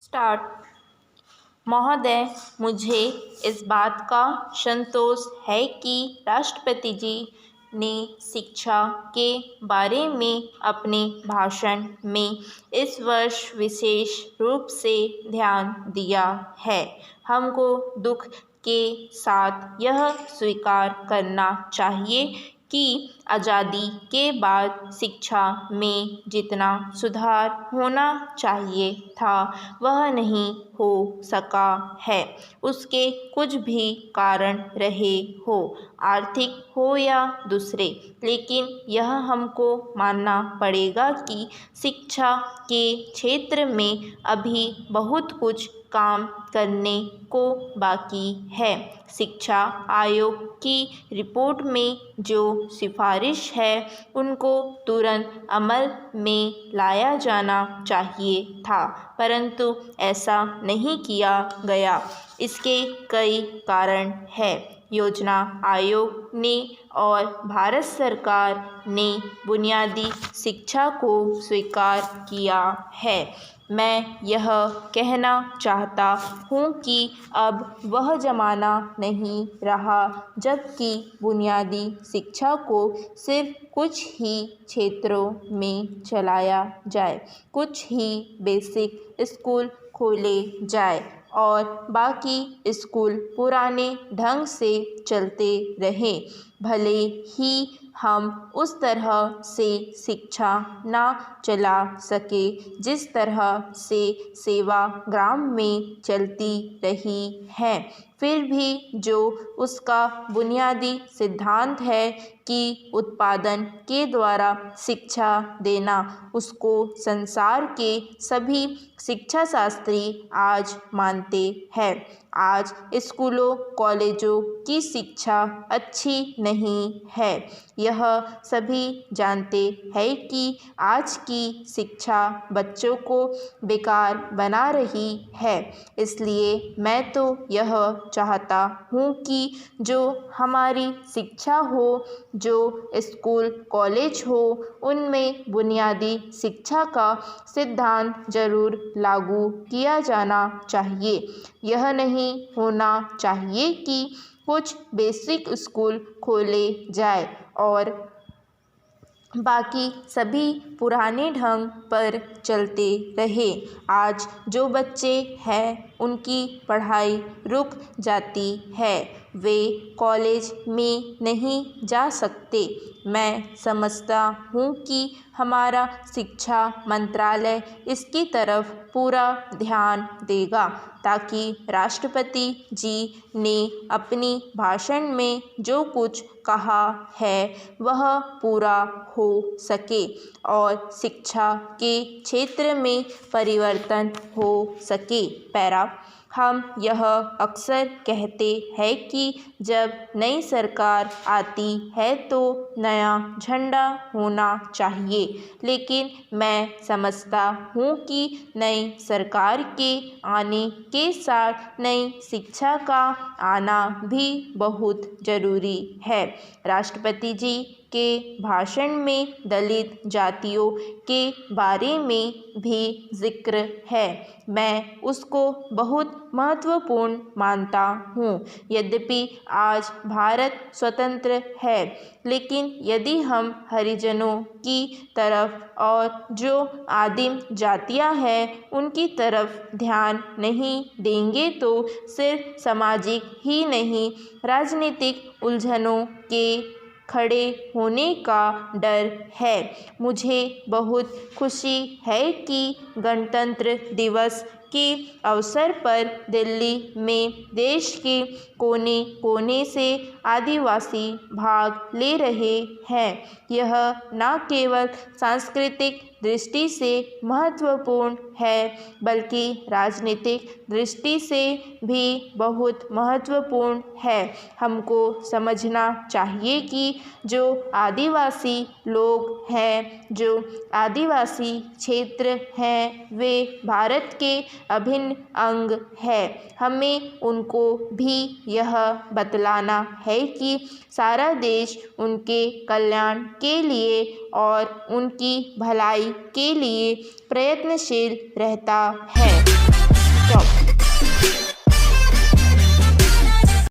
Start. महोदय, मुझे इस बात का संतोष है कि राष्ट्रपति जी ने शिक्षा के बारे में अपने भाषण में इस वर्ष विशेष रूप से ध्यान दिया है। हमको दुख के साथ यह स्वीकार करना चाहिए कि आज़ादी के बाद शिक्षा में जितना सुधार होना चाहिए था वह नहीं हो सका है। उसके कुछ भी कारण रहे हो, आर्थिक हो या दूसरे, लेकिन यह हमको मानना पड़ेगा कि शिक्षा के क्षेत्र में अभी बहुत कुछ काम करने को बाकी है। शिक्षा आयोग की रिपोर्ट में जो सिफारिश है उनको तुरंत अमल में लाया जाना चाहिए था, परंतु ऐसा नहीं किया गया। इसके कई कारण हैं। योजना आयोग ने और भारत सरकार ने बुनियादी शिक्षा को स्वीकार किया है। मैं यह कहना चाहता हूँ कि अब वह ज़माना नहीं रहा जबकि बुनियादी शिक्षा को सिर्फ कुछ ही क्षेत्रों में चलाया जाए, कुछ ही बेसिक स्कूल खोले जाए और बाकी स्कूल पुराने ढंग से चलते रहें। भले ही हम उस तरह से शिक्षा ना चला सके जिस तरह से सेवाग्राम में चलती रही है, फिर भी जो उसका बुनियादी सिद्धांत है कि उत्पादन के द्वारा शिक्षा देना, उसको संसार के सभी शिक्षाशास्त्री आज मानते हैं। आज स्कूलों कॉलेजों की शिक्षा अच्छी नहीं है। यह सभी जानते हैं कि आज की शिक्षा बच्चों को बेकार बना रही है। इसलिए मैं तो यह चाहता हूँ कि जो हमारी शिक्षा हो, जो स्कूल कॉलेज हो, उनमें बुनियादी शिक्षा का सिद्धांत जरूर लागू किया जाना चाहिए। यह नहीं होना चाहिए कि कुछ बेसिक स्कूल खोले जाए और बाकी सभी पुराने ढंग पर चलते रहे। आज जो बच्चे हैं उनकी पढ़ाई रुक जाती है, वे कॉलेज में नहीं जा सकते। मैं समझता हूँ कि हमारा शिक्षा मंत्रालय इसकी तरफ पूरा ध्यान देगा ताकि राष्ट्रपति जी ने अपनी भाषण में जो कुछ कहा है वह पूरा हो सके और शिक्षा के क्षेत्र में परिवर्तन हो सके। पैरा, हम यह अक्सर कहते हैं कि जब नई सरकार आती है तो नया झंडा होना चाहिए, लेकिन मैं समझता हूँ कि नई सरकार के आने के साथ नई शिक्षा का आना भी बहुत ज़रूरी है। राष्ट्रपति जी के भाषण में दलित जातियों के बारे में भी जिक्र है। मैं उसको बहुत महत्वपूर्ण मानता हूँ। यद्यपि आज भारत स्वतंत्र है, लेकिन यदि हम हरिजनों की तरफ और जो आदिम जातियाँ हैं उनकी तरफ ध्यान नहीं देंगे तो सिर्फ सामाजिक ही नहीं, राजनीतिक उलझनों के खड़े होने का डर है। मुझे बहुत खुशी है कि गणतंत्र दिवस के अवसर पर दिल्ली में देश के कोने कोने से आदिवासी भाग ले रहे हैं। यह न केवल सांस्कृतिक दृष्टि से महत्वपूर्ण है बल्कि राजनीतिक दृष्टि से भी बहुत महत्वपूर्ण है। हमको समझना चाहिए कि जो आदिवासी लोग हैं, जो आदिवासी क्षेत्र हैं, वे भारत के अभिन्न अंग है। हमें उनको भी यह बतलाना है कि सारा देश उनके कल्याण के लिए और उनकी भलाई के लिए प्रयत्नशील रहता है।